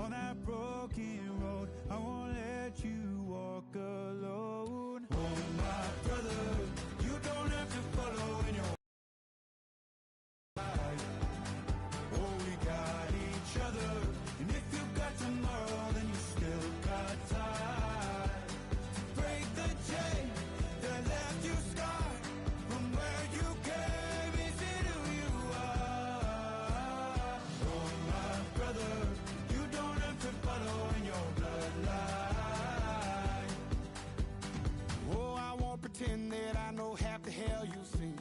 on that broken road. I won't let you walk alone. Oh, my brother, you don't have to follow in your life. Oh, we got each other, and if you got tomorrow, then you still got time to break the chain that left you scarred from where you came. Is it who you are? Oh, my brother, you don't have to follow in your bloodline. Oh, I won't pretend that I know half the hell you've seen,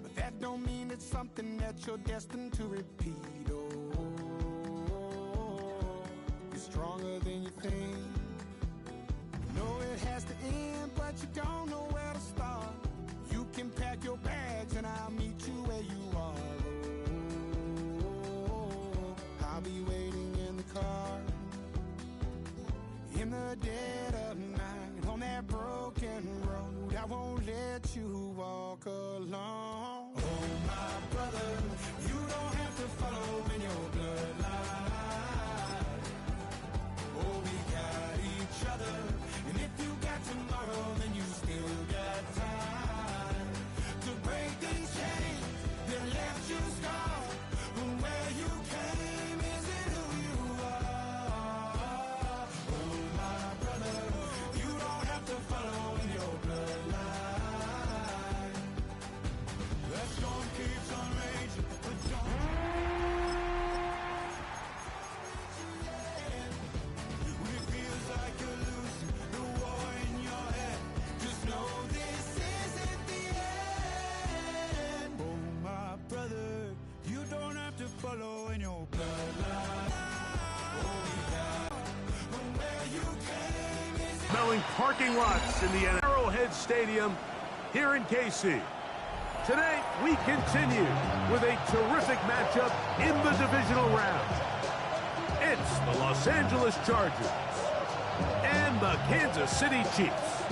but that don't mean it's something that you're destined to repeat. Oh, you're stronger than you think. You know it has to end, but you don't know where to start. You can pack your bags and I'll meet you where you are. Oh, I'll be waiting in the car in the dead of night on that broken road. I won't let you walk alone. Oh, my brother, you don't have to follow in your bloodline. Oh, we got each other, and if you got tomorrow, then you still got time to break these chains that left you scarred from where you came. Is it who you are? Oh, my brother, you don't have to follow in your bloodline. That storm keeps on raging, but don't. When it feels like you're losing the war in your head, just know this isn't the end. Oh, my brother, you don't have to follow in your bloodline. Oh, yeah. From where you came is Smelling parking lots in the Arrowhead Stadium here in KC. Today, we continue with a terrific matchup in the divisional round. It's the Los Angeles Chargers and the Kansas City Chiefs.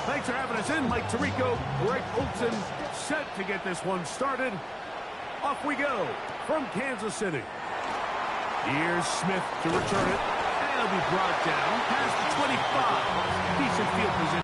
Thanks for having us in. Mike Tirico, Greg Olson, set to get this one started. Off we go from Kansas City. Here's Smith to return it. And it'll be brought down past the 25. Decent field position.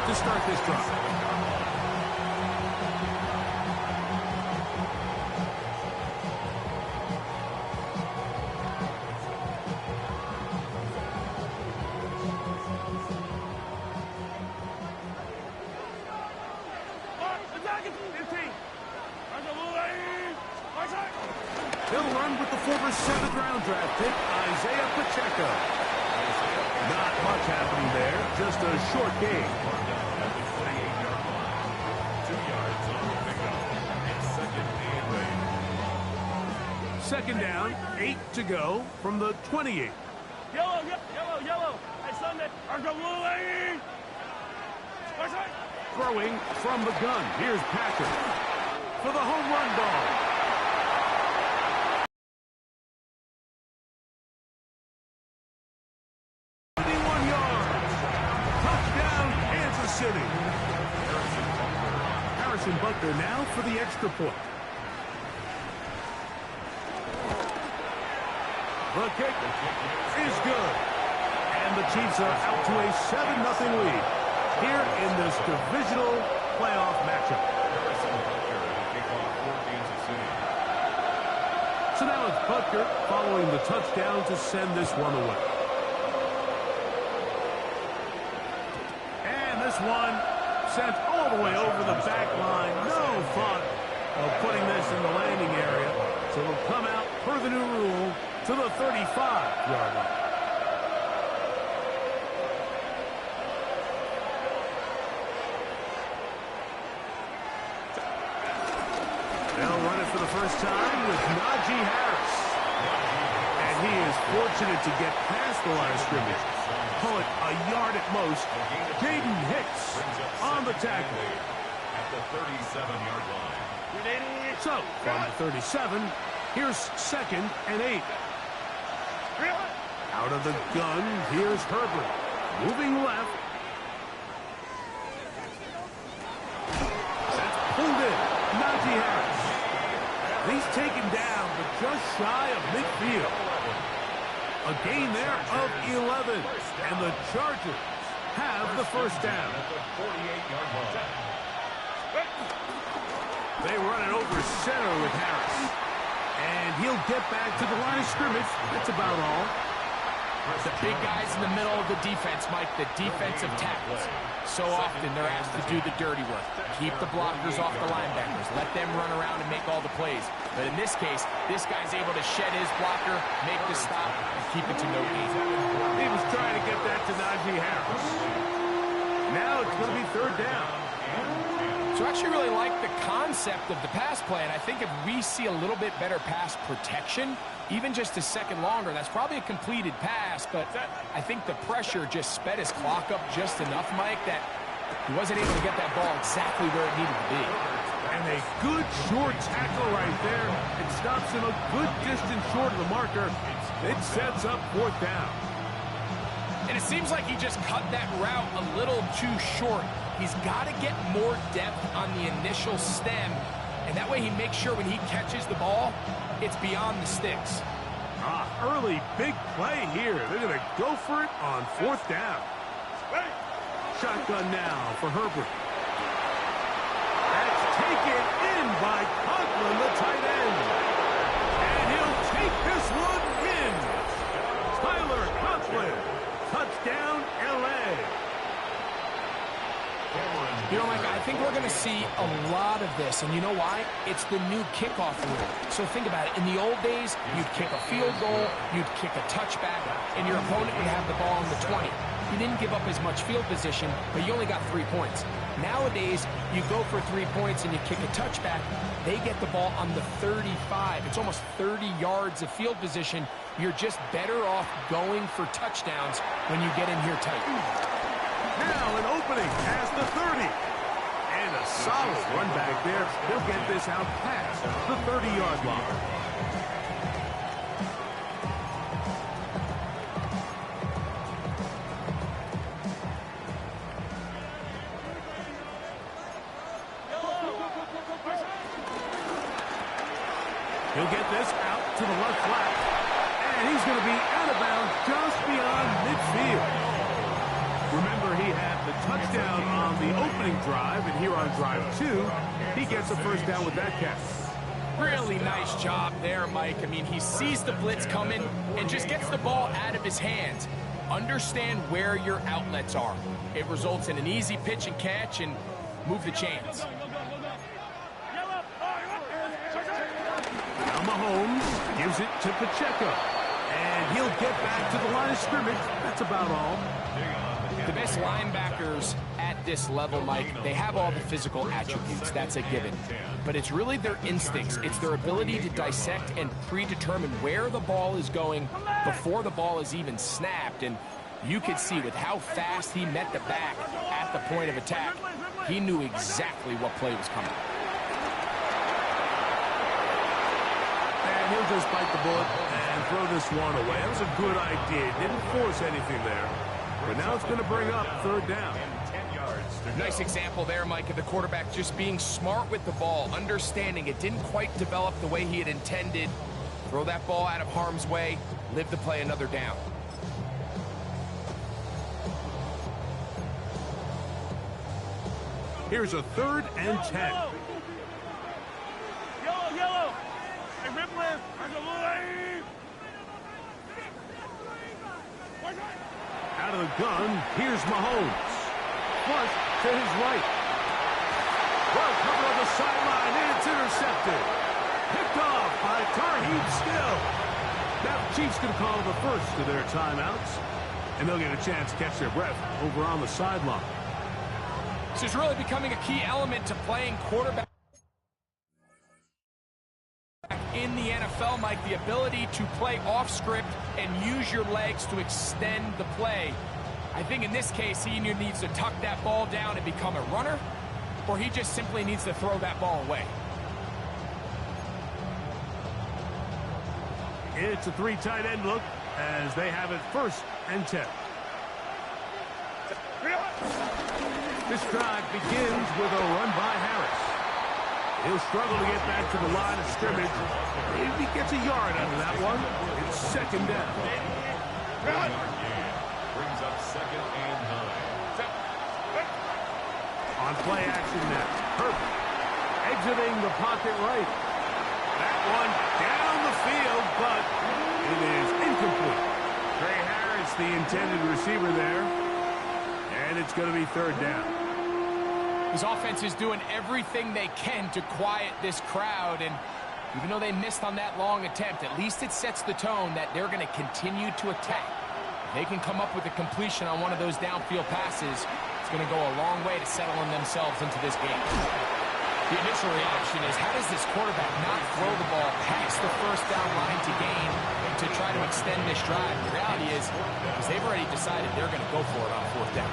To start this drive. He'll run with the former 7th round draft pick, Isaiah Pacheco. Not much happening there, just a short game. Second down, 8 to go from the 28. Yellow, yellow. Hey, Sunday. Throwing from the gun. Here's Packer for the home run ball. City. possession. Butker now for the extra point. The kick is good. And the Chiefs are out to a 7-0 lead here in this divisional playoff matchup. So now it's Butker following the touchdown to send this one away. And this one sent all the way over the back line. No thought of putting this in the landing area. So it'll come out per the new rule to the 35-yard line. They'll run it for the first time with Najee Harris. And he is fortunate to get past the line of scrimmage. Call it a yard at most. Jaden Hicks on the tackle. At the 37-yard line. So, from the 37, here's 2nd and 8. Out of the gun, here's Herbert. Moving left. That's pulled in. Najee Harris. He's taken down, but just shy of midfield. A gain there of 11. And the Chargers have the first down. They run it over center with Harris. And he'll get back to the line of scrimmage. That's about all. The big guys in the middle of the defense, Mike, the defensive tackles. So often they're asked to do the dirty work. Keep the blockers off the linebackers. Let them run around and make all the plays. But in this case, this guy's able to shed his blocker, make the stop, and keep it to no gain. He was trying to get that to Najee Harris. Now it's going to be 3rd down. So I actually really like the concept of the pass play, and I think if we see a little bit better pass protection, even just a second longer, that's probably a completed pass, but I think the pressure just sped his clock up just enough, Mike, that he wasn't able to get that ball exactly where it needed to be. And a good short tackle right there. It stops him a good distance short of the marker. It sets up 4th down. And it seems like he just cut that route a little too short. He's got to get more depth on the initial stem, and that way he makes sure when he catches the ball, it's beyond the sticks. Early big play here. They're going to go for it on 4th down. Shotgun now for Herbert. That's taken in by Conklin, the tight end. And he'll take this one in. Tyler Conklin. Touchdown, L.A. You know, Mike, I think we're going to see a lot of this, and you know why? It's the new kickoff rule. So think about it. In the old days, you'd kick a field goal, you'd kick a touchback, and your opponent would have the ball on the 20. You didn't give up as much field position, but you only got 3 points. Nowadays, you go for 3 points and you kick a touchback, they get the ball on the 35. It's almost 30 yards of field position. You're just better off going for touchdowns when you get in here tight. Now an opening past the 30. And a solid run back there. He'll get this out past the 30-yard line. He'll get this out to the left flat. And he's going to be out of bounds just beyond midfield. Remember, he had the touchdown on the opening drive, and here on drive 2, he gets a first down with that catch. Really nice job there, Mike. I mean, he sees the blitz coming and just gets the ball out of his hands. Understand where your outlets are. It results in an easy pitch and catch and move the chains. Now Mahomes gives it to Pacheco. And he'll get back to the line of scrimmage. That's about all. The best linebackers at this level, Mike, they have all the physical attributes. That's a given. But it's really their instincts. It's their ability to dissect and predetermine where the ball is going before the ball is even snapped. And you could see with how fast he met the back at the point of attack, he knew exactly what play was coming. And he'll just bite the bullet and throw this one away. That was a good idea. Didn't force anything there. But now it's going to bring up 3rd down. 10 yards. Nice example there, Mike, of the quarterback just being smart with the ball, understanding it didn't quite develop the way he had intended. Throw that ball out of harm's way, live to play another down. Here's a 3rd and 10. Yellow, yellow. Hey, Ripley. Out of the gun, here's Mahomes. Flush to his right. Well covered on the sideline, and it's intercepted. Picked off by Tarheeb Still. Now the Chiefs can call the first of their timeouts, and they'll get a chance to catch their breath over on the sideline. This is really becoming a key element to playing quarterback in the NFL, Mike, the ability to play off script and use your legs to extend the play. I think in this case, he either needs to tuck that ball down and become a runner, or he just simply needs to throw that ball away. It's a 3 tight end look as they have it 1st and 10. This drive begins with a run by Harris. He'll struggle to get back to the line of scrimmage. If he gets a yard out of that one, it's 2nd down. Brings up 2nd and 9. On play action now, Herbert exiting the pocket right. That one down the field, but it is incomplete. Trey Harris, the intended receiver there, and it's going to be 3rd down. His offense is doing everything they can to quiet this crowd, and even though they missed on that long attempt, at least it sets the tone that they're going to continue to attack. If they can come up with a completion on one of those downfield passes, it's going to go a long way to settling themselves into this game. The initial reaction is, how does this quarterback not throw the ball past the 1st down line to gain to try to extend this drive? The reality is, because they've already decided they're going to go for it on 4th down.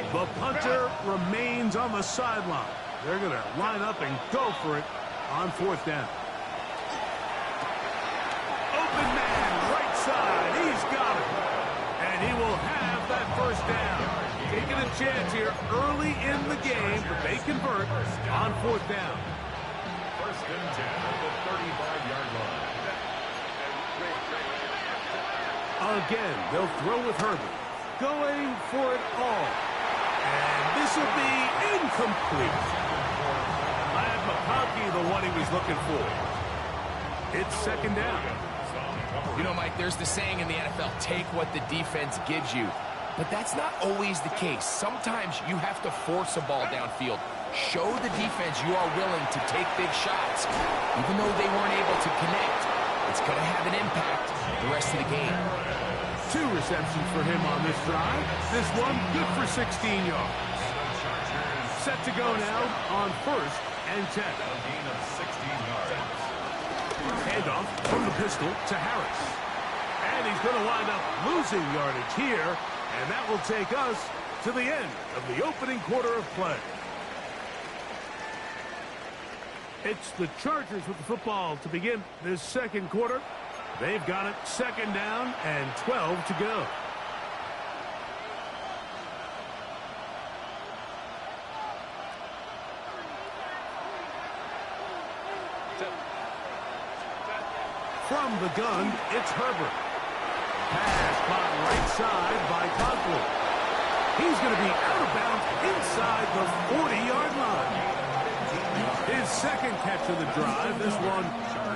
The punter remains on the sideline. They're going to line up and go for it on 4th down. Open man, right side. He's got it. And he will have that 1st down. Taking a chance here early in the game, but they convert on 4th down. 1st and 10 at the 35-yard line. Again, they'll throw with Herbert. Going for it all. And this will be incomplete. Glad McConkey, the one he was looking for. It's 2nd down. You know, Mike, there's the saying in the NFL, take what the defense gives you. But that's not always the case. Sometimes you have to force a ball downfield. Show the defense you are willing to take big shots. Even though they weren't able to connect, it's going to have an impact the rest of the game. 2 receptions for him on this drive. This one good for 16 yards. Set to go now on 1st and 10. A gain of 16 yards. Handoff from the pistol to Harris. And he's going to wind up losing yardage here, and that will take us to the end of the opening quarter of play. It's the Chargers with the football to begin this 2nd quarter. They've got it 2nd down and 12 to go. From the gun, it's Herbert. Pass caught right side by Conklin. He's going to be out of bounds inside the 40-yard line. His 2nd catch of the drive. This one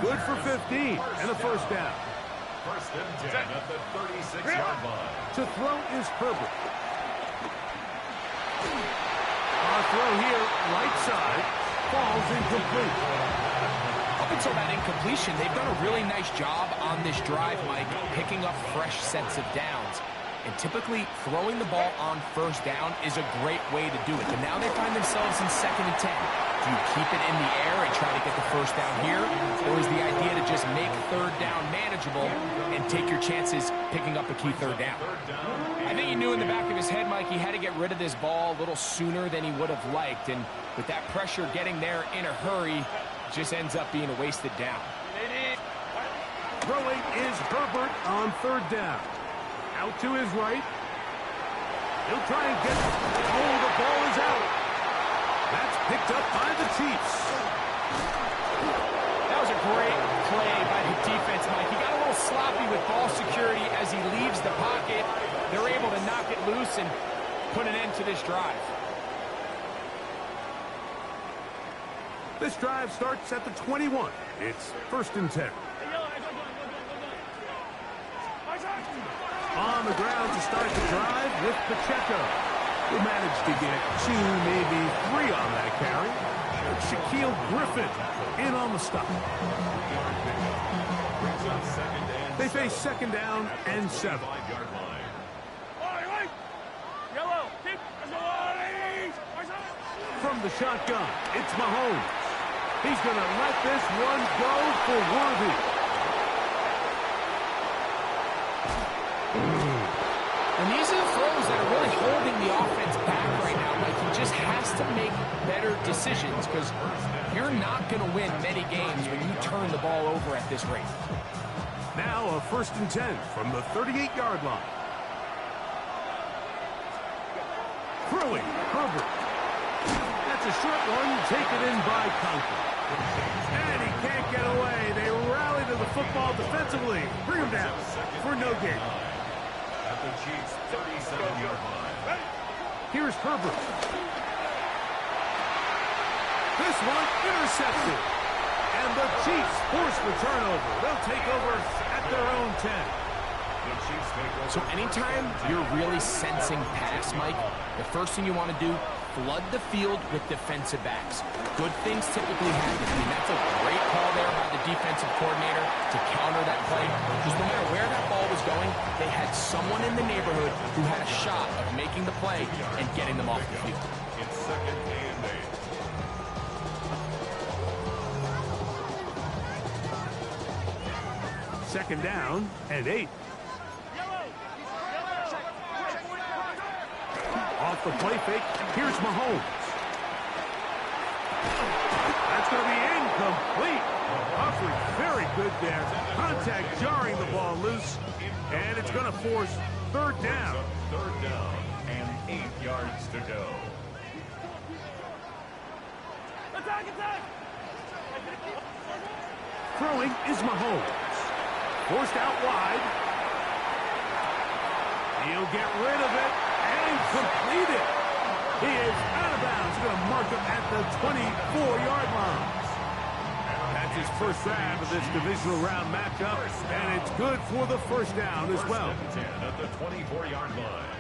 good for 15 and a 1st down. 1st and 10 at the 36-yard line. To throw is Herbert. Our throw here, right side, falls incomplete. Up until that incompletion, they've done a really nice job on this drive, Mike, picking up fresh sets of downs. And typically, throwing the ball on 1st down is a great way to do it. But now they find themselves in 2nd and 10. Do you keep it in the air and try to get the 1st down here? Or is the idea to just make 3rd down manageable and take your chances picking up a key 3rd down? I think he knew in the back of his head, Mike, he had to get rid of this ball a little sooner than he would have liked. And with that pressure getting there in a hurry, it just ends up being a wasted down. Throwing is Herbert on 3rd down. Out to his right. He'll try and get it. Oh, the ball is out. That's picked up by the Chiefs. That was a great play by the defense, Mike. He got a little sloppy with ball security as he leaves the pocket. They're able to knock it loose and put an end to this drive. This drive starts at the 21. It's 1st and 10. On the ground to start the drive with Pacheco, who managed to get 2, maybe 3 on that carry. Shaquille Griffin in on the stop. They face 2nd down and 7. From the shotgun, it's Mahomes. He's going to let this one go for Worthy. And these are the throws that are really holding the offense back right now. Like, he just has to make better decisions because you're not going to win many games when you turn the ball over at this rate. Now a 1st and 10 from the 38-yard line. Throwing, Herbert. That's a short one taken in by Conklin. And he can't get away. They rally to the football defensively. Bring him down for no gain. At the Chiefs' 37-yard line. Here's Herbert. This one intercepted. And the Chiefs force the turnover. They'll take over at their own 10. So anytime you're really sensing pass, Mike, the first thing you want to do, flood the field with defensive backs. Good things typically happen. I mean, that's a great call there by the defensive coordinator to counter that play. Because no matter where that ball was going, they had someone in the neighborhood who had a shot of making the play and getting them off the field. It's 2nd and 8. 2nd down and 8. Off the play fake, here's Mahomes. That's going to be incomplete. Humphrey, very good there. Contact jarring the ball loose, and it's going to force 3rd down. 3rd down and 8 yards to go. Throwing is Mahomes. Forced out wide. He'll get rid of it and complete it. He is out of bounds. Going to mark him at the 24-yard line. That's his first grab of this divisional round matchup, and it's good for the 1st down as well. 10 at the 24-yard line.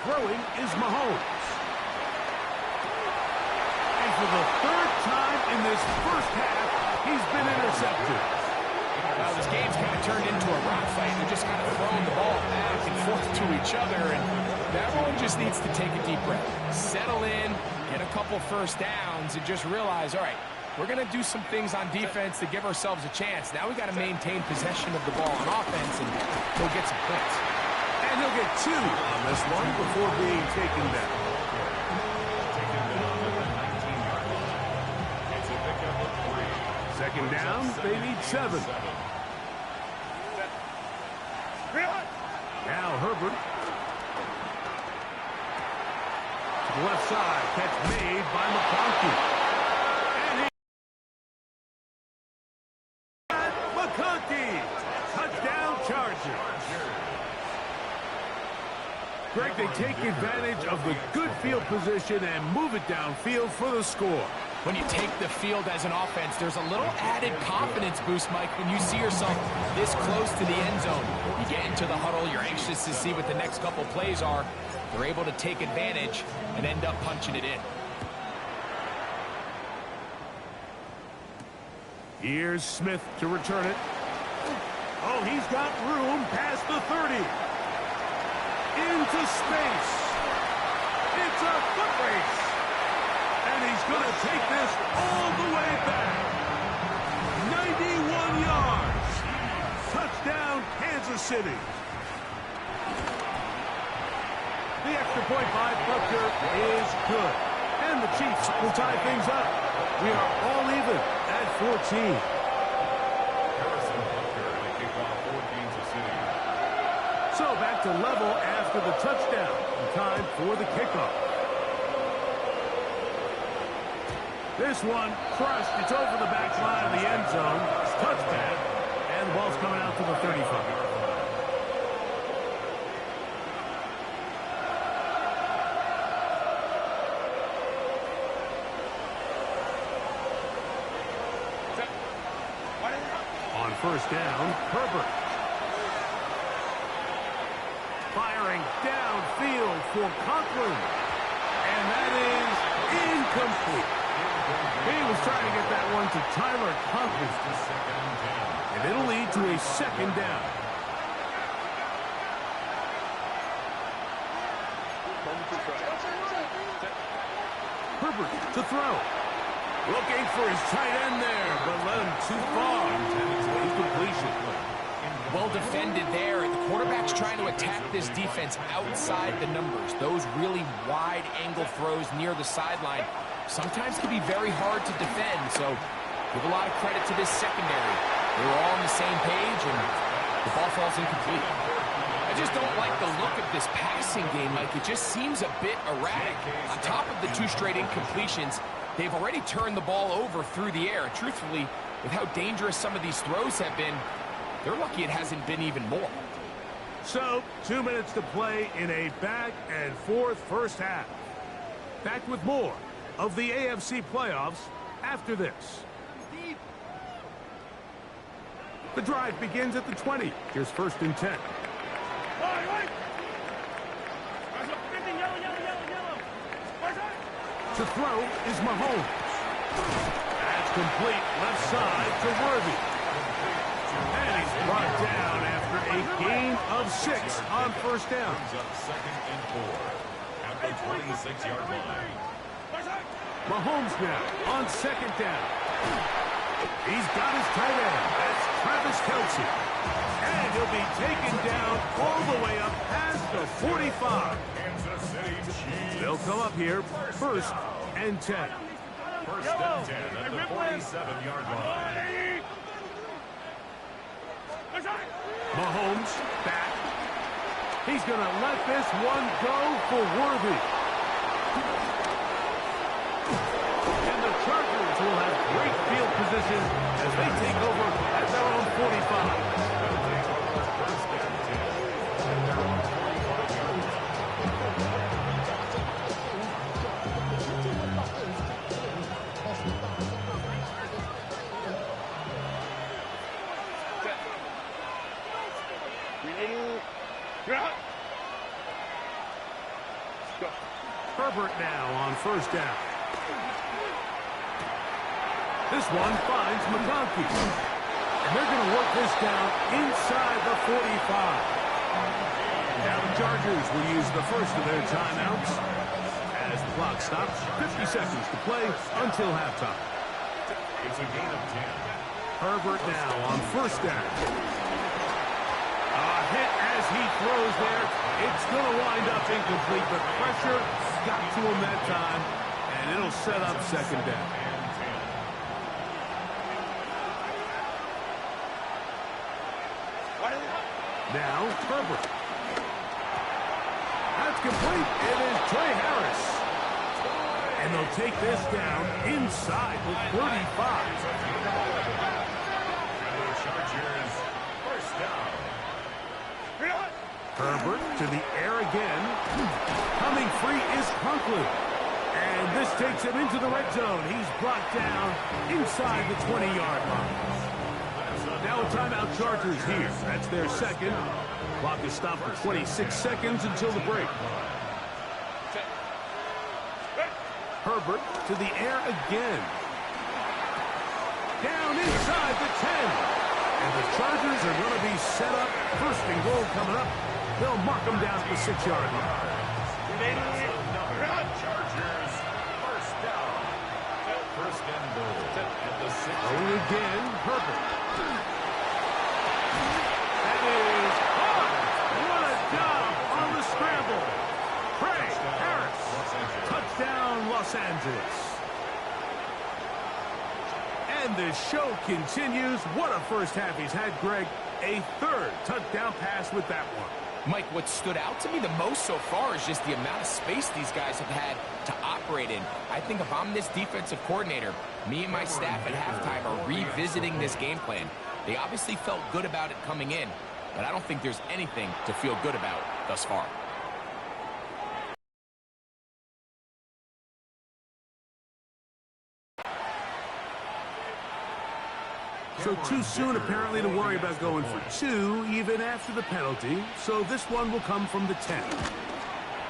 Throwing is Mahomes. And for the 3rd time in this first half, he's been intercepted. Well, this game's kind of turned into a rock fight. They're just kind of throwing the ball back and forth to each other, and everyone just needs to take a deep breath. Settle in, get a couple 1st downs, and just realize, all right, we're going to do some things on defense to give ourselves a chance. Now we got to maintain possession of the ball on offense and go get some points. And he'll get 2 on this one before being taken down. Taken down at the 19-yard line. It's a pickup of 3. 2nd down, they need 7. Now Herbert. To the left side, catch made by McConkey. And McConkey! Touchdown Chargers. Greg, they take advantage of the good field position and move it downfield for the score. When you take the field as an offense, there's a little added confidence boost, Mike, when you see yourself this close to the end zone. You get into the huddle, you're anxious to see what the next couple plays are. They're able to take advantage and end up punching it in. Here's Smith to return it. Oh, he's got room past the 30. Into space. It's a foot race. And he's going to take this all the way back. 91 yards. Touchdown, Kansas City. The extra point by Butker is good. And the Chiefs will tie things up. We are all even at 14. back to level after the touchdown. Time for the kickoff. This one crushed. It's over the back line of the end zone. Touchdown. And the ball's coming out to the 35. On first down, Herbert. Firing downfield for Conklin. And that is incomplete. He was trying to get that one to Tyler Conklin. And it'll lead to a second down. Herbert to throw. Looking for his tight end there, but led him too far. Incompletion. Well defended there. The quarterback's trying to attack this defense outside the numbers. Those really wide angle throws near the sideline sometimes can be very hard to defend, so give a lot of credit to this secondary. They were all on the same page, and the ball falls incomplete. I just don't like the look of this passing game, Mike. It just seems a bit erratic. On top of the 2 straight incompletions, they've already turned the ball over through the air. Truthfully, with how dangerous some of these throws have been, they're lucky it hasn't been even more. So, 2 minutes to play in a back-and-forth first half. Back with more of the AFC playoffs after this. The drive begins at the 20. Here's first and 10. To throw is Mahomes. That's complete left side to Worthy. And he's brought down after a gain of 6 on first down. Second and 4 at the 26-yard line. Mahomes now on second down. He's got his tight end. That's Travis Kelce. And he'll be taken down all the way up past the 45. They'll come up here first and 10. First and 10 at the 47-yard line. Mahomes back. He's going to let this one go for Worthy. And the Chargers will have great field position as they take over at their own 45. Herbert now on first down. This one finds McConkey. And they're going to work this down inside the 45. Now the Chargers will use the first of their timeouts as the clock stops. 50 seconds to play until halftime. It's a gain of 10. Herbert now on first down. A hit as he throws there. It's going to wind up incomplete, but pressure got to him that time, and it'll set up second down. Now, Herbert. That's complete. It is Trey Harris. And they'll take this down inside the 35. Chargers, first down. Herbert to the air again. Coming free is Conklin. And this takes him into the red zone. He's brought down inside the 20-yard line. Now a timeout Chargers here. That's their second. Clock is stopped for 26 seconds until the break. Herbert to the air again. Down inside the 10. And the Chargers are going to be set up. First and goal coming up. They'll mark them down at the 6-yard line. Chargers, first down. First and goal at the 6. Going again, Herbert. That is hard. What a job on the scramble. Trey Harris. Touchdown, Los Angeles. And the show continues. What a first half he's had, Greg. A third touchdown pass with that one. Mike, what stood out to me the most so far is just the amount of space these guys have had to operate in. I think if I'm this defensive coordinator, me and my staff at halftime are revisiting this game plan. They obviously felt good about it coming in, but I don't think there's anything to feel good about thus far. So too soon, apparently, to worry about going for two, even after the penalty. So this one will come from the 10.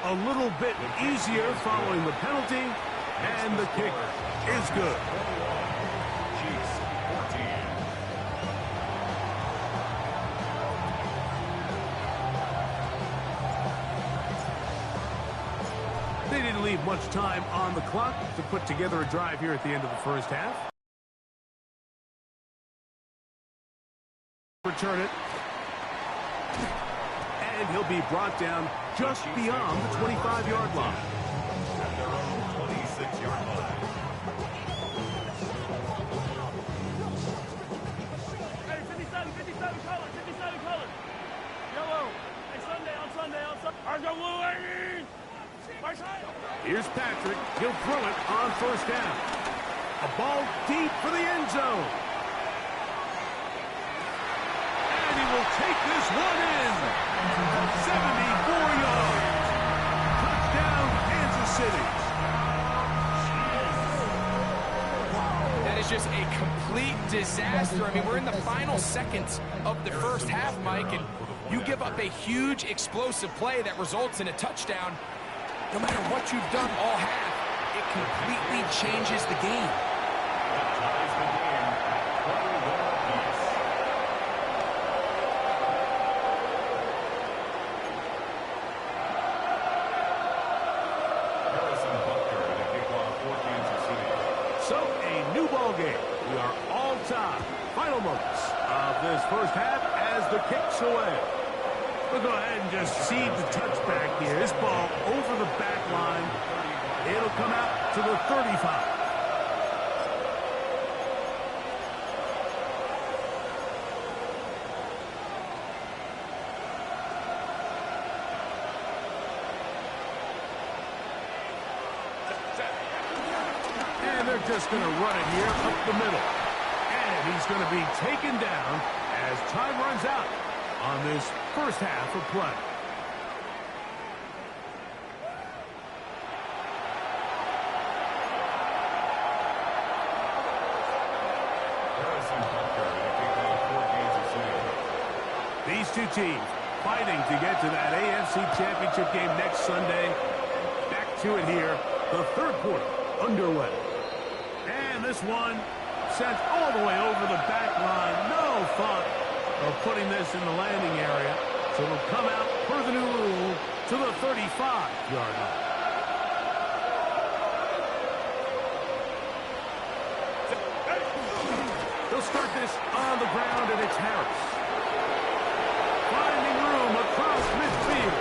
A little bit easier following the penalty, and the kick is good. They didn't leave much time on the clock to put together a drive here at the end of the first half. Return it. And he'll be brought down just beyond the 25-yard line. At their own 26-yard line. Hey, 57 colors. Yellow. Hey, Sunday. Ours go blue, ladies. Right side. Here's Patrick. He'll throw it on first down. A ball deep for the end zone. Will take this one in. 74 yards. Touchdown, Kansas City. That is just a complete disaster. I mean, we're in the final seconds of the first half, Mike, and you give up a huge explosive play that results in a touchdown. No matter what you've done all half, it completely changes the game. We are all tied. Final moments of this first half as the kick's away. We'll go ahead and just seed the touchback here. This ball over the back line. It'll come out to the 35. Just going to run it here up the middle. And he's going to be taken down as time runs out on this first half of play. These two teams fighting to get to that AFC Championship game next Sunday. Back to it here. The third quarter underway. And this one sent all the way over the back line. No thought of putting this in the landing area. So it'll come out per the new rule to the 35-yard line. They'll start this on the ground, and it's Harris. Finding room across midfield.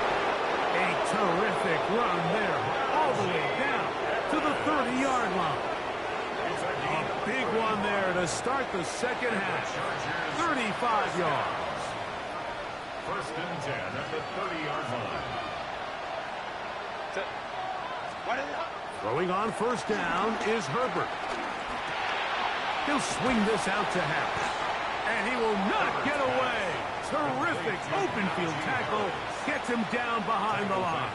A terrific run there, all the way down to the 30-yard line. A big one there to start the second half. 35 yards. First and 10 at the 30-yard line. Throwing on first down is Herbert. He'll swing this out to Harris. And he will not get away. Terrific open field tackle. Gets him down behind the line.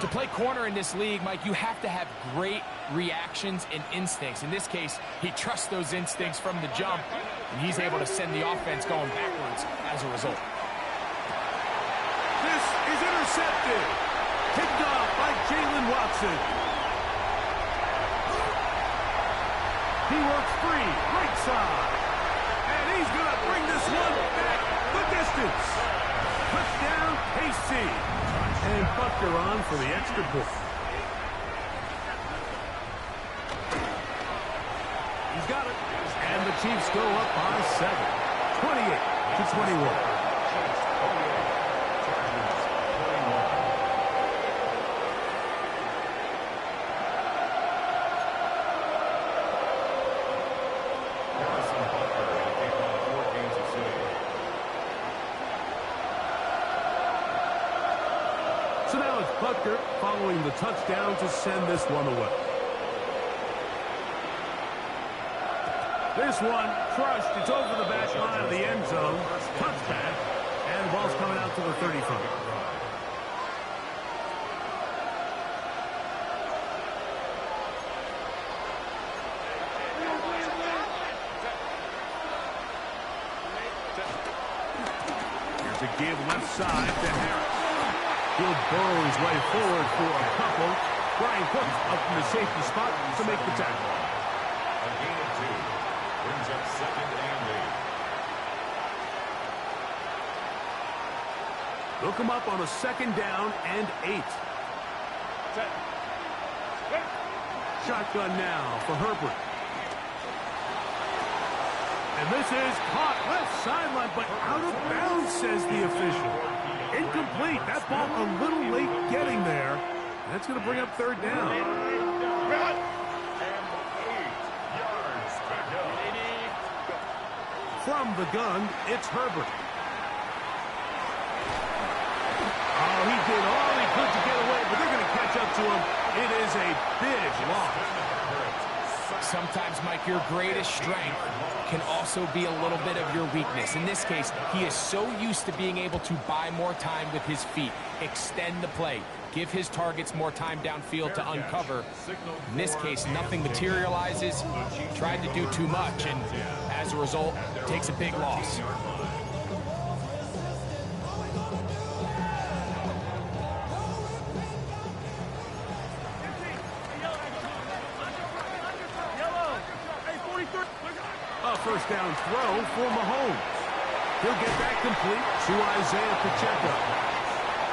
To play corner in this league, Mike, you have to have great reactions and instincts. In this case, he trusts those instincts from the jump, and he's able to send the offense going backwards as a result. This is intercepted. Picked off by Jalen Watson. He works free, right side. And he's going to bring this one back the distance. Touchdown, KC. And Butker on for the extra point. He's got it. And the Chiefs go up by 7, 28-21. Butker following the touchdown to send this one away. This one crushed. It's over the back line of the end zone. Touchback. And the ball's coming out to the 35. Here's a give left side to Harris. He'll burrow his way forward for a couple. Brian Cook up in the safety spot to make the tackle. A gain of 2. Brings up 2nd and 8. They'll come up on a 2nd down and 8. Shotgun now for Herbert. And this is caught left sideline, but out of bounds, says the official. Incomplete. That ball a little late getting there. That's going to bring up 3rd down. And 8 yards to go. From the gun, it's Herbert. Oh, he did all he could to get away, but they're going to catch up to him. It is a big loss. Sometimes, Mike, your greatest strength can also be a little bit of your weakness. In this case, he is so used to being able to buy more time with his feet, extend the play, give his targets more time downfield to uncover. In this case, nothing materializes. Tried to do too much, and as a result, takes a big loss. A 1st down throw for Mahomes. He'll get that complete to Isaiah Pacheco.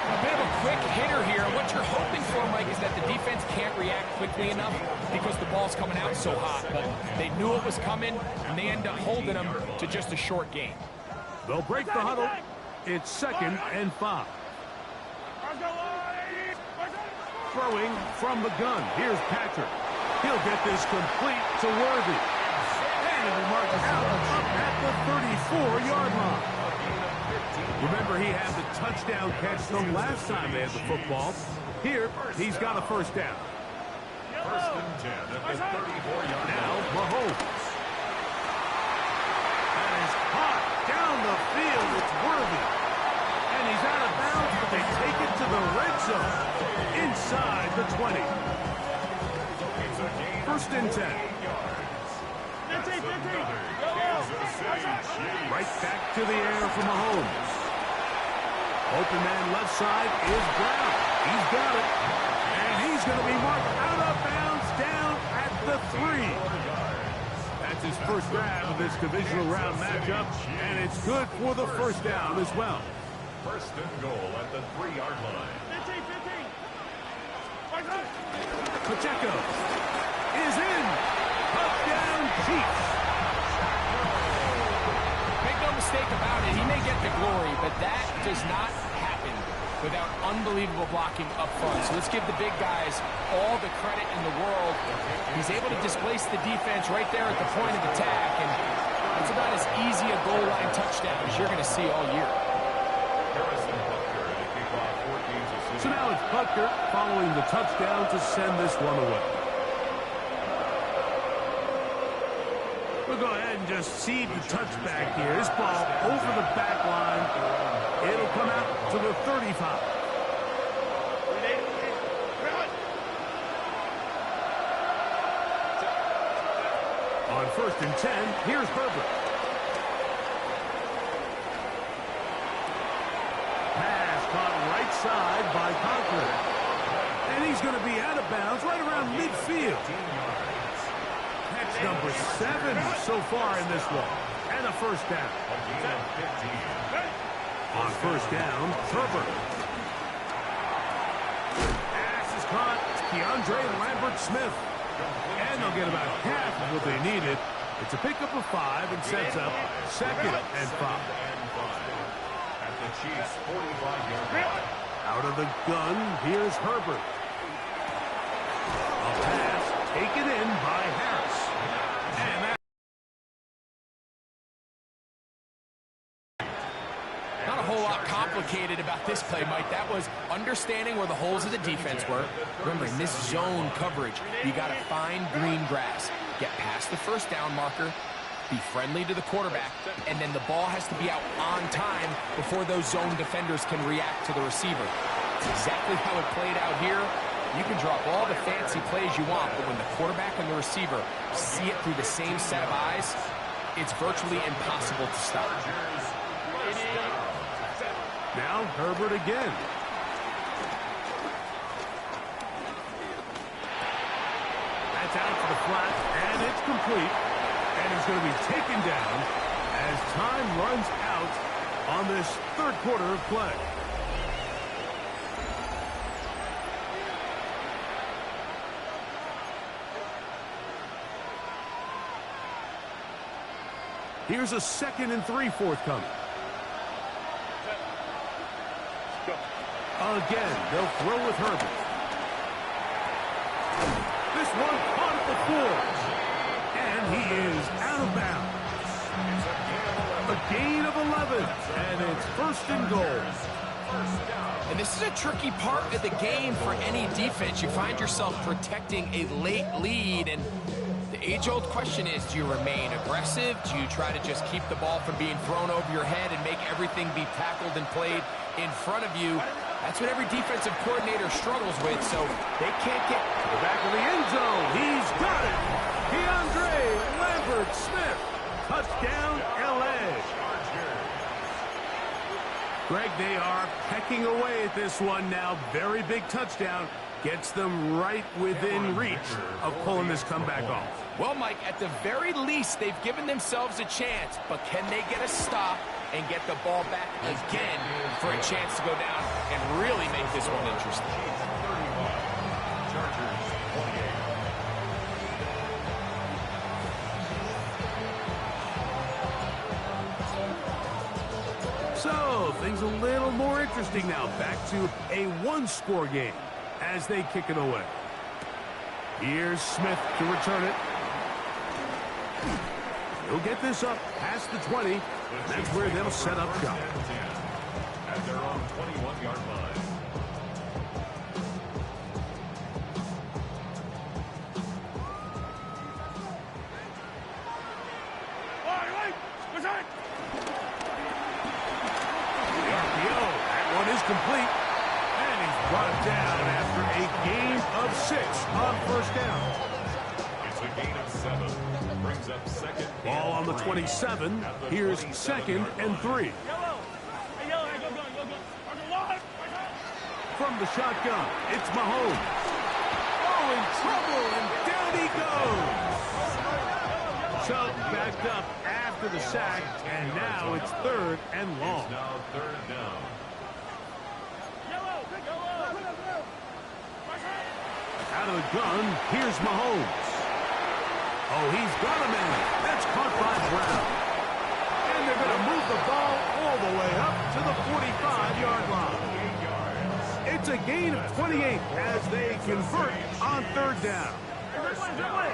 A bit of a quick hitter here. What you're hoping for, Mike, is that the defense can't react quickly enough because the ball's coming out so hot. But they knew it was coming, and they end up holding them to just a short gain. They'll break the huddle. It's 2nd and 5. Throwing from the gun. Here's Patrick. He'll get this complete to Worthy. And it'll mark out up at the 34-yard line. Remember, he had the touchdown catch the last time they had the football. Here, he's got a 1st down. 1st and 10 at the 34-yard line. Now, Mahomes. And is caught down the field. It's Worthy. And he's out of bounds, but they take it to the red zone. Inside the 20. 1st and 10. Right back to the air for Mahomes. Open man left side is Brown. He's got it. And he's going to be marked out of bounds down at the 3. That's his first grab of this divisional round matchup, and it's good for the 1st down as well. 1st and goal at the 3-yard line. Pacheco is in. Touchdown, Chiefs. Make no mistake about it, he may get the glory, but that does not happen without unbelievable blocking up front. So let's give the big guys all the credit in the world. He's able to displace the defense right there at the point of attack, and it's about as easy a goal line touchdown as you're going to see all year. So now it's Butker following the touchdown to send this one away. We'll go ahead and just cede the touchback here. This ball over the back line. It'll come out to the 35. On 1st and 10, here's Herbert. Pass caught right side by Conklin. And he's going to be out of bounds right around midfield. Catch number 7 so far in this one. And a 1st down. On 1st down, Herbert. Pass is caught. Keandre Lambert-Smith. And they'll get about half of what they needed. It's a pickup of 5 and sets up 2nd and 5. At the Chiefs' 45-yard line. Out of the gun, here's Herbert. A pass taken in by Harris. And that Not a whole lot complicated complicated about this play, Mike. That was understanding where the holes of the defense were. Remember, in this zone coverage, you got to find green grass. Get past the first down marker, be friendly to the quarterback, and then the ball has to be out on time before those zone defenders can react to the receiver. It's exactly how it played out here. You can drop all the fancy plays you want, but when the quarterback and the receiver see it through the same set of eyes, it's virtually impossible to stop. Now Herbert again. That's out to the flat, and it's complete. And he's going to be taken down as time runs out on this third quarter of play. Here's a 2nd and 3 forthcoming. Again, they'll throw with Herbert. This one caught at the 4. And he is out of bounds. A gain of 11. And it's 1st and goal. And this is a tricky part of the game for any defense. You find yourself protecting a late lead, and the age-old question is, do you remain aggressive? Do you try to just keep the ball from being thrown over your head and make everything be tackled and played in front of you? That's what every defensive coordinator struggles with, so they can't get to the back of the end zone. He's got it. DeAndre Lambert-Smith. Touchdown, L.A. Greg, they are pecking away at this one now. Very big touchdown. Gets them right within reach of pulling this comeback off. Well, Mike, at the very least, they've given themselves a chance, but can they get a stop and get the ball back again for a chance to go down and really make this one interesting? So, things a little more interesting now. Back to a one-score game as they kick it away. Here's Smith to return it. He'll get this up past the 20. That's where they'll set up shop. At their own 21-yard line. The RPO. That one is complete. And he's brought down after a gain of 6 on first down. It's a gain of 7. Brings up 2nd. Ball on the 27. Here's 2nd and 3. From the shotgun, it's Mahomes. Oh, in trouble, and down he goes. So backed up after the sack, and now it's 3rd and long. Now 3rd down. Out of the gun, here's Mahomes. Oh, he's got a man. That's caught by Brown. And they're going to move the ball all the way up to the 45-yard line. It's a gain of 28 as they convert on 3rd down.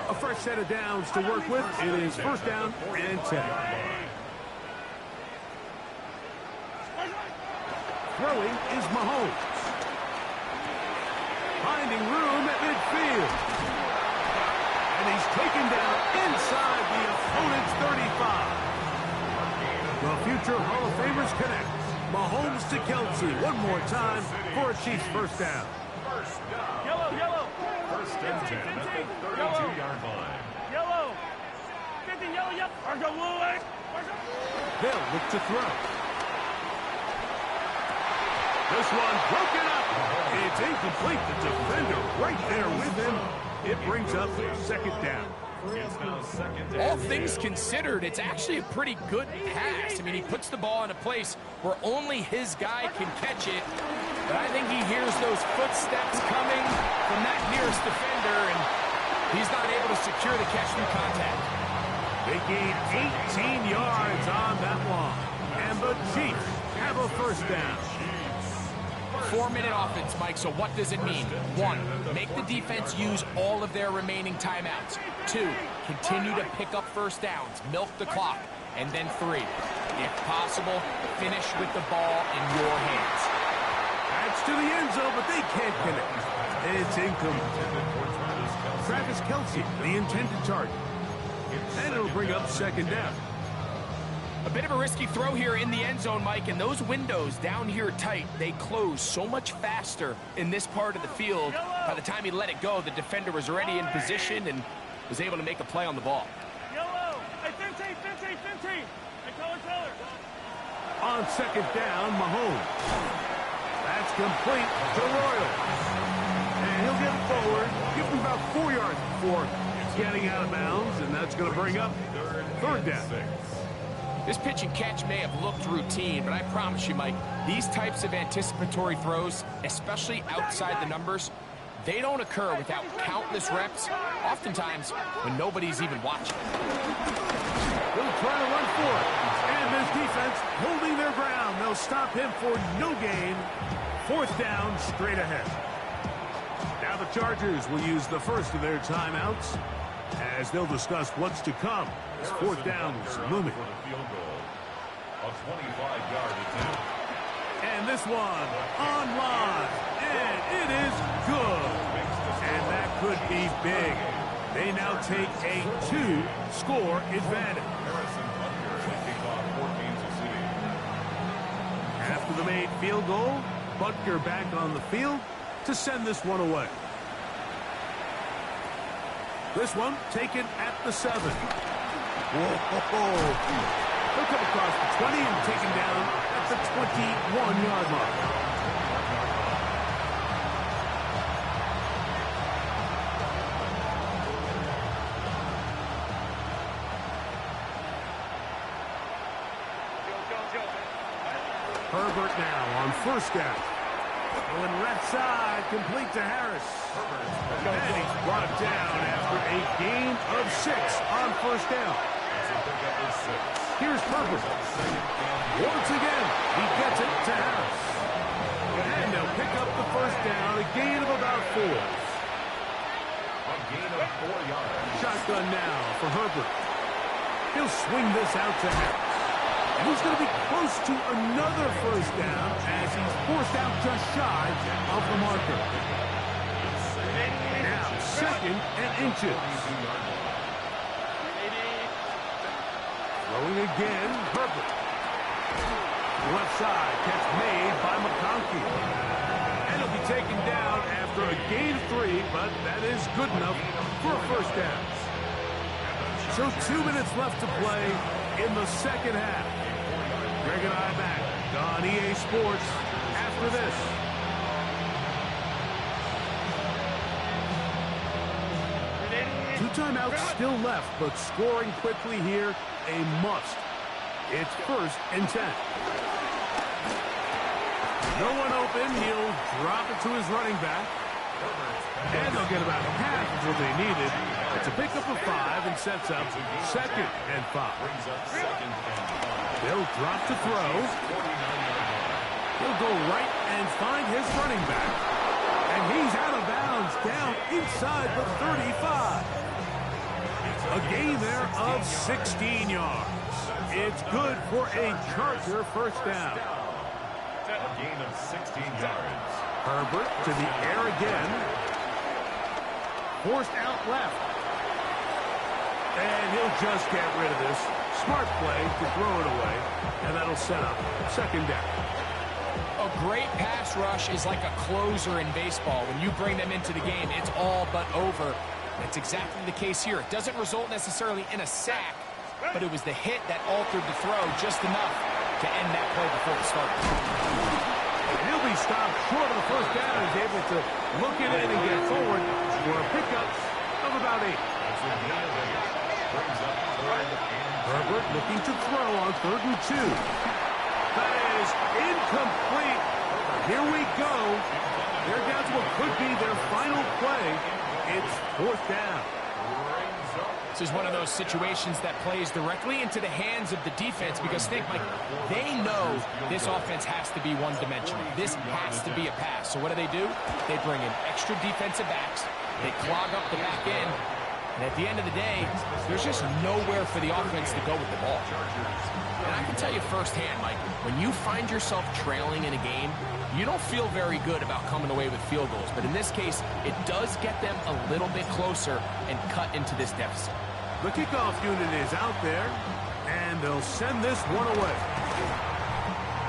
A fresh set of downs to work with. It is 1st down and 10. Throwing is Mahomes. Finding room at midfield. And he's taken down inside the opponent's 35. The future Hall of Famers connect. Mahomes to Kelsey one more time for a Chiefs 1st down. Yellow. 1st and 10 at the 32-yard line. Yellow. 50, yellow. They'll look to throw. This one broken up. It's incomplete. The defender right there with him. It brings up 2nd down. It's now 2nd and All things considered, it's actually a pretty good pass. I mean, he puts the ball in a place where only his guy can catch it. But I think he hears those footsteps coming from that nearest defender, and he's not able to secure the catch through contact. They gain 18 yards on that one. And the Chiefs have a 1st down. 4-minute offense, Mike, so what does it mean? 1, make the defense use all of their remaining timeouts. 2, continue to pick up 1st downs, milk the clock. And then 3, If possible, finish with the ball in your hands. That's to the end zone, but they can't connect. It's incomplete. Travis Kelce, the intended target. And it'll bring up second down. A bit of a risky throw here in the end zone, Mike, and those windows down here tight, they close so much faster in this part of the field. By the time he let it go, the defender was already in position and was able to make a play on the ball. Yellow. Hey, 15. Hey, color. On second down, Mahomes. That's complete to Royals. And he'll get forward, give him about 4 yards before getting out of bounds, and that's going to bring up third down. This pitch and catch may have looked routine, but I promise you, Mike, these types of anticipatory throws, especially outside the numbers, they don't occur without countless reps, oftentimes when nobody's even watching. They'll try to run for it. And this defense holding their ground. They'll stop him for no gain. Fourth down, straight ahead. Now the Chargers will use the first of their timeouts as they'll discuss what's to come. This fourth down is looming. And this one on line. And it is good. And that could be big. They now take a 2-score advantage. After the made field goal, Butker back on the field to send this one away. This one taken at the 7. Whoa. He'll come across the 20 and taken down at the 21-yard line. Herbert now on first down. Going left side, complete to Harris. And he's brought down after a gain of 6 on first down. Here's Herbert. Once again, he gets it to Harris. And they'll pick up the first down, a gain of about 4. A gain of 4 yards. Shotgun now for Herbert. He'll swing this out to Harris. And he's going to be close to another first down as he's forced out just shy of the marker. Now, second and inches. Throwing again, Herbert. Left side, catch made by McConkey. And he'll be taken down after a gain of 3, but that is good enough for a first down. So 2 minutes left to play in the second half. Greg and I back on EA Sports after this. Two timeouts still left, but scoring quickly here, a must. It's first and 10. No one open. He'll drop it to his running back. And they'll get about half of what they needed. It's a pickup of 5 and sets up second and 5. They'll drop to throw. He'll go right and find his running back. And he's out of bounds down inside the 35. A gain there of 16 yards. It's good for a Charger first down. A gain of 16 yards. Herbert to the air again. Forced out left. And he'll just get rid of this. Smart play to throw it away. And that'll set up second down. A great pass rush is like a closer in baseball. When you bring them into the game, it's all but over. That's exactly the case here. It doesn't result necessarily in a sack, but it was the hit that altered the throw just enough to end that play before it started. He'll be stopped short of the first down. He's able to look it in and get forward for a pickup of about 8. Herbert looking to throw on 3rd and 2. That is incomplete. Here we go. They're down to what could be their final play. It's 4th down. This is one of those situations that plays directly into the hands of the defense because think, Mike, they know this offense has to be one-dimensional. This has to be a pass. So what do? They bring in extra defensive backs. They clog up the back end. And at the end of the day, there's just nowhere for the offense to go with the ball. And I can tell you firsthand, Mike, when you find yourself trailing in a game, you don't feel very good about coming away with field goals. But in this case, it does get them a little bit closer and cut into this deficit. The kickoff unit is out there, and they'll send this one away.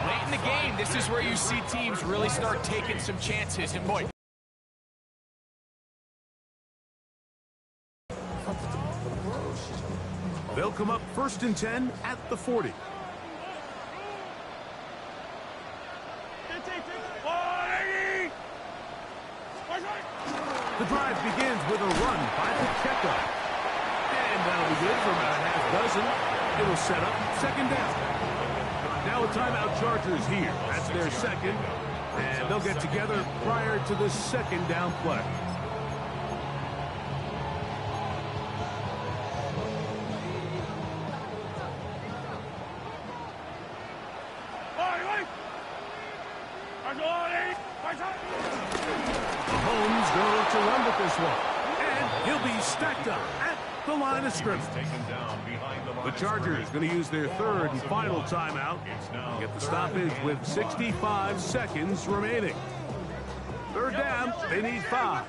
Late in the game, this is where you see teams really start taking some chances. And boy, they'll come up 1st and 10 at the 40. The drive begins with a run by Pacheco. And that'll be good for about a half dozen. It'll set up 2nd down. Now a timeout Chargers here. That's their 2nd. And they'll get together prior to the 2nd down play. Mahomes going to run with this one. And he'll be stacked up at the line of scrimmage. The Chargers going to use their 3rd and final timeout. Get the stoppage with 65 seconds remaining. 3rd down, they need 5.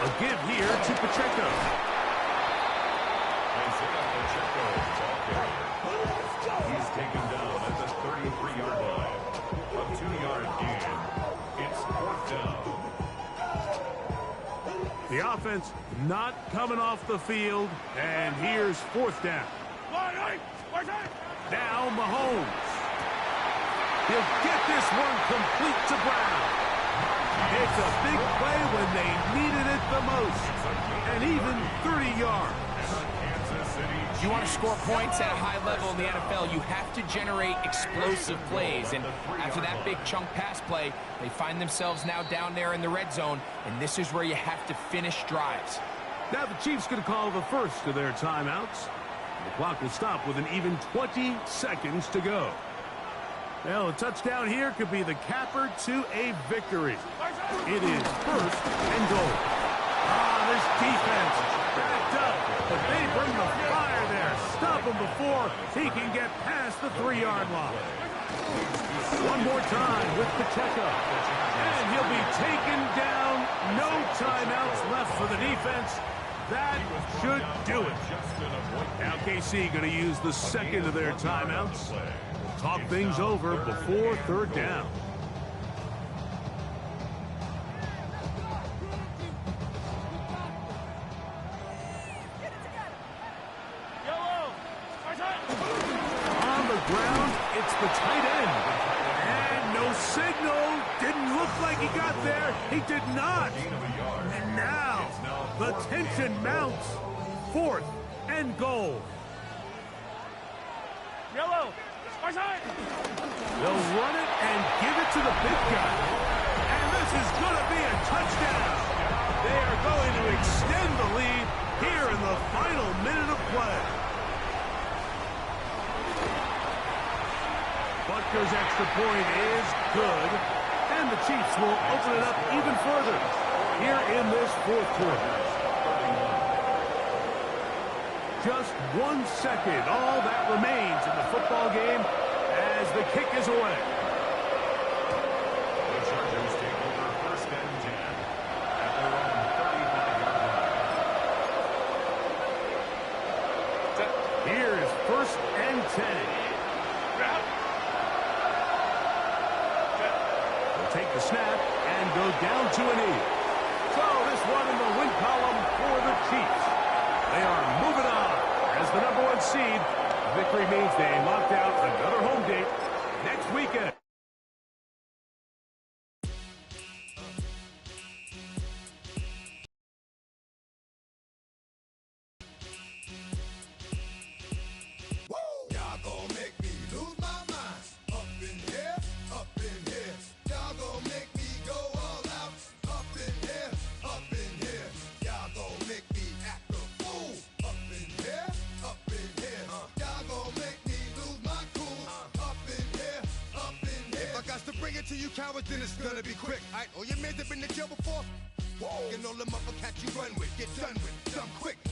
A give here to Pacheco. He's taken down at the 33-yard line. A 2-yard gain. It's 4th down. The offense not coming off the field, and here's 4th down. Now Mahomes. He'll get this one complete to Brown. It's a big play when they needed it the most, and even 30 yards. if you want to score points at a high level in the NFL, you have to generate explosive plays. And after that big chunk pass play, they find themselves now down there in the red zone, and this is where you have to finish drives. Now the Chiefs going to call the first of their timeouts. The clock will stop with an even 20 seconds to go. Well, a touchdown here could be the capper to a victory. It is 1st and goal. This defense backed up, but they bring the fire there. Stop him before he can get past the 3-yard line. One more time with Pacheco. And he'll be taken down. No timeouts left for the defense. That should do it. Now KC going to use the second of their timeouts. Talk things over before 3rd down. On the ground, it's the tight end. And no signal. Didn't look like he got there. He did not. And now the tension mounts. 4th and goal. Yellow. They'll run it and give it to the big guy. And this is going to be a touchdown. They are going to extend the lead here in the final minute of play. Butker's extra point is good. And the Chiefs will open it up even further here in this 4th quarter. Just 1 second, all that remains in the football game as the kick is away. The Chargers take over 1st and 10 at their own 35-yard line. Here is 1st and 10. They'll take the snap and go down to a knee. So this one in the win column for the Chiefs. They are moving on as the #1 seed. Victory means they locked out another home date next weekend. To you cowards, then it's gonna be quick. All your men have been to jail before. And all the motherfuckers you run with, get done with, dumb quick.